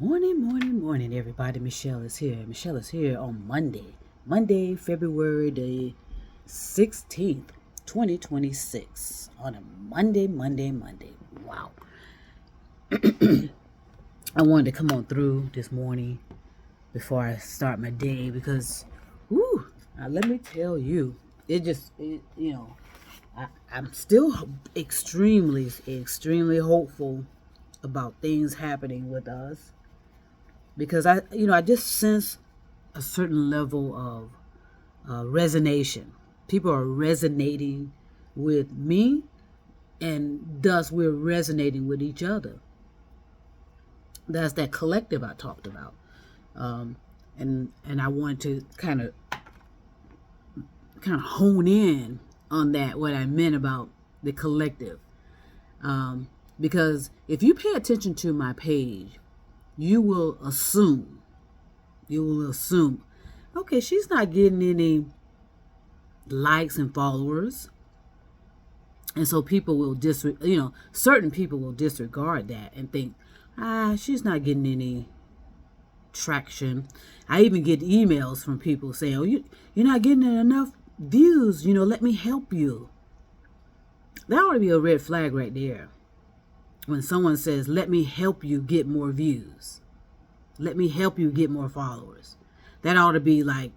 Morning, everybody. Michelle is here. Michelle is here on Monday, February the 16th, 2026. On a Monday. Wow. I wanted to come on through this morning before I start my day because, let me tell you, I'm still extremely hopeful about things happening with us because I just sense a certain level of resonation. People are resonating with me, and thus we're resonating with each other. That's that collective I talked about, and I wanted to kind of hone in on that, what I meant about the collective. Because if you pay attention to my page, you will assume, okay, she's not getting any likes and followers. And so people will certain people will disregard that and think, she's not getting any traction. I even get emails from people saying, oh, you're not getting enough views, let me help you. That ought to be a red flag right there. When someone says, let me help you get more views, let me help you get more followers, that ought to be like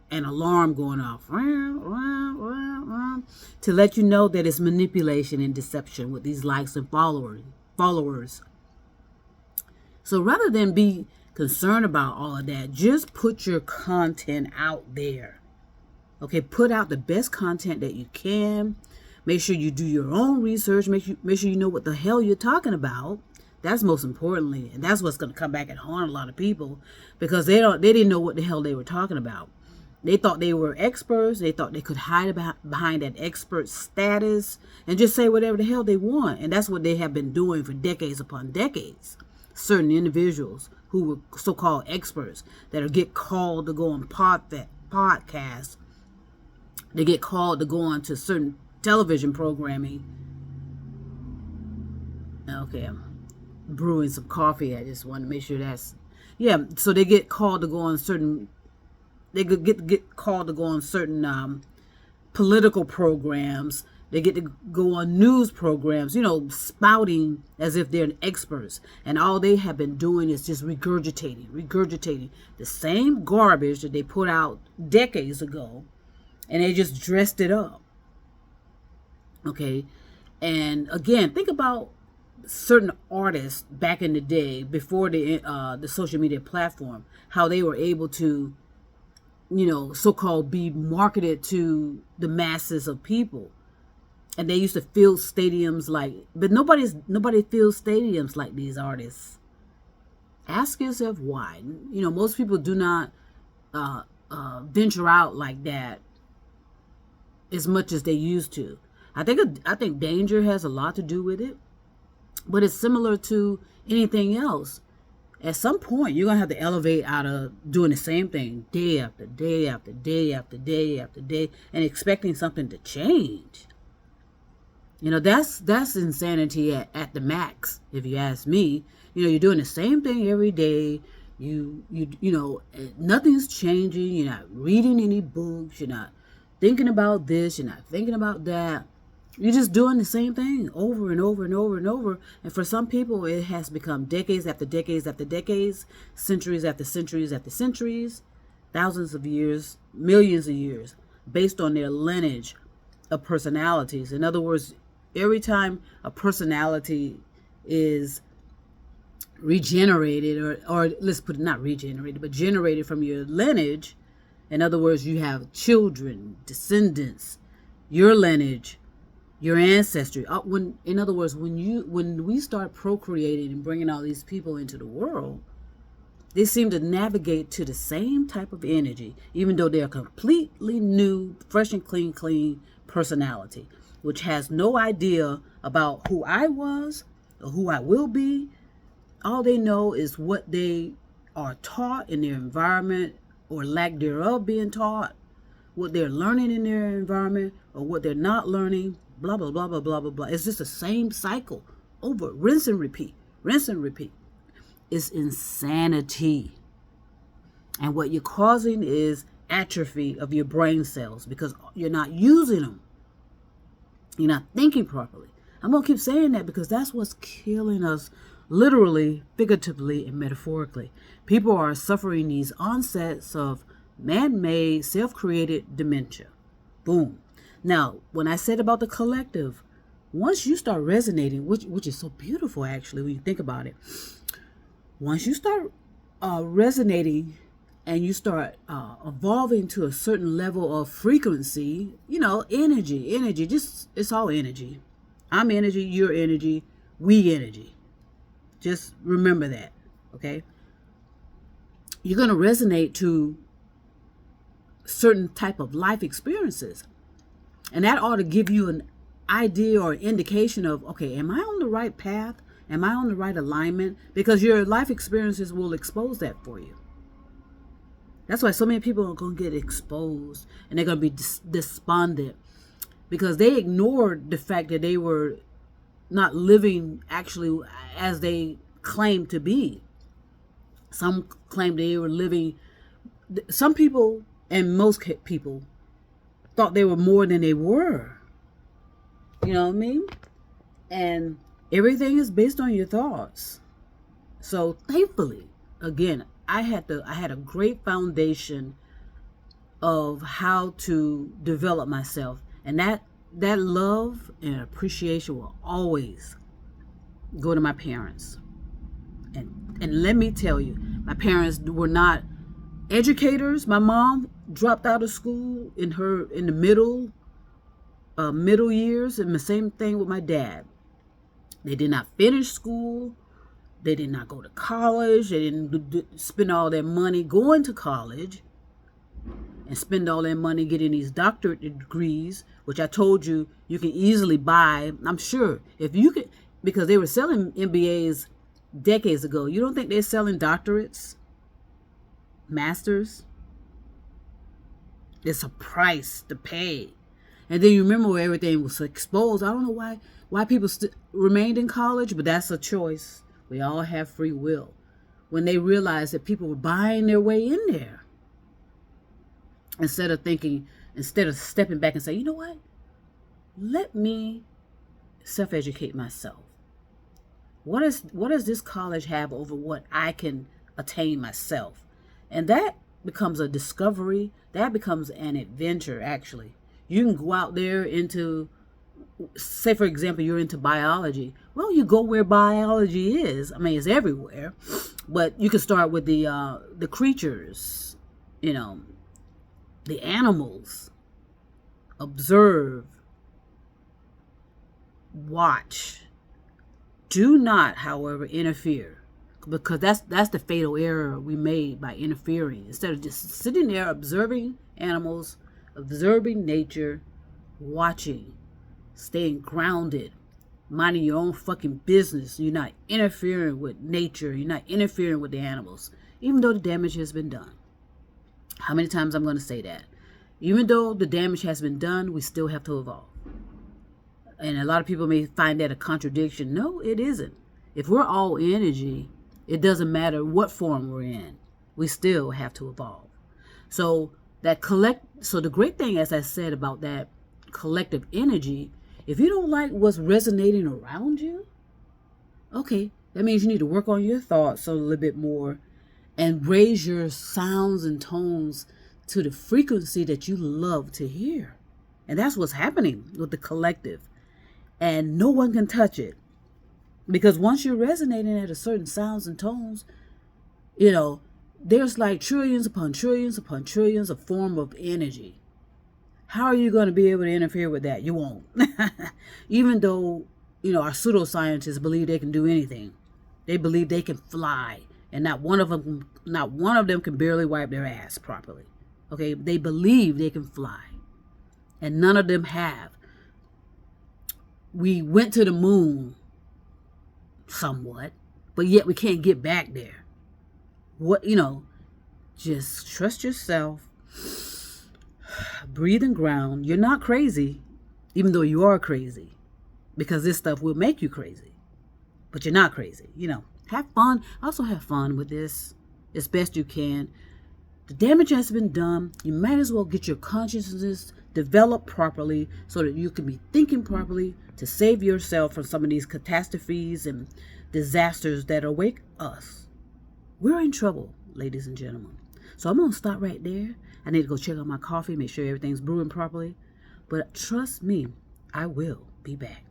an alarm going off to let you know that it's manipulation and deception with these likes and followers. So rather than be concerned about all of that, just put your content out there. Okay, put out the best content that you can. Make sure you do your own research. Make sure you know what the hell you're talking about. That's most importantly, and that's what's going to come back and haunt a lot of people because they didn't know what the hell they were talking about. They thought they were experts. They thought they could hide behind that expert status and just say whatever the hell they want. And that's what they have been doing for decades upon decades. Certain individuals who were so-called experts that get called to go on podcasts, they get called to go on to certain television programming. Okay, I'm brewing some coffee. I just want to make sure so they get called to go on certain, they could get called to go on certain political programs. They get to go on news programs, spouting as if they're experts. And all they have been doing is just regurgitating the same garbage that they put out decades ago. And they just dressed it up. Okay. And again, think about certain artists back in the day before the social media platform, how they were able to, so-called be marketed to the masses of people. And they used to fill stadiums but nobody fills stadiums like these artists. Ask yourself why. Most people do not venture out like that as much as they used to. I think danger has a lot to do with it, but it's similar to anything else. At some point, you're going to have to elevate out of doing the same thing day after day after day after day after day and expecting something to change. That's insanity at the max, if you ask me. You're doing the same thing every day. Nothing's changing. You're not reading any books. You're not thinking about this. You're not thinking about that. You're just doing the same thing over and over and over and over. And for some people, it has become decades after decades after decades, centuries after centuries after centuries, thousands of years, millions of years, based on their lineage of personalities. In other words, every time a personality is regenerated, or let's put it, not regenerated, but generated from your lineage. In other words, you have children, descendants, your lineage, your ancestry. In other words, when we start procreating and bringing all these people into the world, they seem to navigate to the same type of energy, even though they're a completely new, fresh and clean personality, which has no idea about who I was or who I will be. All they know is what they are taught in their environment or lack thereof being taught, what they're learning in their environment or what they're not learning, blah, blah, blah, blah, blah, blah, blah. It's just the same cycle over, rinse and repeat. is insanity. And what you're causing is atrophy of your brain cells because you're not using them. You're not thinking properly. I'm going to keep saying that because that's what's killing us literally, figuratively, and metaphorically. People are suffering these onsets of man-made, self-created dementia. Boom. Now, when I said about the collective, once you start resonating, which is so beautiful actually when you think about it, once you start resonating and you start evolving to a certain level of frequency, energy, just, it's all energy. I'm energy, you're energy, we energy. Just remember that, okay? You're going to resonate to certain type of life experiences. And that ought to give you an idea or indication of, okay, am I on the right path? Am I on the right alignment? Because your life experiences will expose that for you. That's why so many people are going to get exposed and they're going to be despondent because they ignored the fact that they were not living actually as they claimed to be. Some claimed they were living, some people and most people thought they were more than they were. You know what I mean? And everything is based on your thoughts. So thankfully, again, I had a great foundation of how to develop myself. And that love and appreciation will always go to my parents. And let me tell you, my parents were not educators. My mom dropped out of school in the middle years, and the same thing with my dad. They did not finish school. They did not go to college. They didn't spend all their money going to college and spend all their money getting these doctorate degrees, which I told you can easily buy. I'm sure if you could, because they were selling MBAs decades ago. You don't think they're selling doctorates, masters? It's a price to pay. And then you remember where everything was exposed. I don't know why people remained in college, but that's a choice. We all have free will. When they realized that people were buying their way in there, instead of stepping back and say, you know what? Let me self-educate myself. What does this college have over what I can attain myself? And that becomes a discovery. That becomes an adventure, actually. You can go out there into, say, for example, you're into biology. Well, you go where biology is. I mean, it's everywhere. But you can start with the creatures, the animals. Observe. Watch. Do not, however, interfere. Because that's the fatal error we made by interfering. Instead of just sitting there observing animals, observing nature, watching, staying grounded, minding your own fucking business. You're not interfering with nature. You're not interfering with the animals, even though the damage has been done. How many times I'm going to say that? Even though the damage has been done, we still have to evolve. And a lot of people may find that a contradiction. No, it isn't. If we're all energy, it doesn't matter what form we're in. We still have to evolve. So the great thing, as I said, about that collective energy, if you don't like what's resonating around you, okay, that means you need to work on your thoughts a little bit more and raise your sounds and tones to the frequency that you love to hear. And that's what's happening with the collective. And no one can touch it. Because once you're resonating at a certain sounds and tones, there's like trillions upon trillions upon trillions of form of energy. How are you going to be able to interfere with that? You won't. Even though, our pseudoscientists believe they can do anything. They believe they can fly. And not one of them can barely wipe their ass properly. Okay? They believe they can fly. And none of them have. We went to the moon somewhat, but yet we can't get back there. Just trust yourself, breathe and ground. You're not crazy, even though you are crazy, because this stuff will make you crazy, but you're not crazy, Have fun. Also have fun with this as best you can. The damage has been done. You might as well get your consciousness developed properly so that you can be thinking properly to save yourself from some of these catastrophes and disasters that await us. We're in trouble, ladies and gentlemen. So I'm going to stop right there. I need to go check on my coffee, make sure everything's brewing properly. But trust me, I will be back.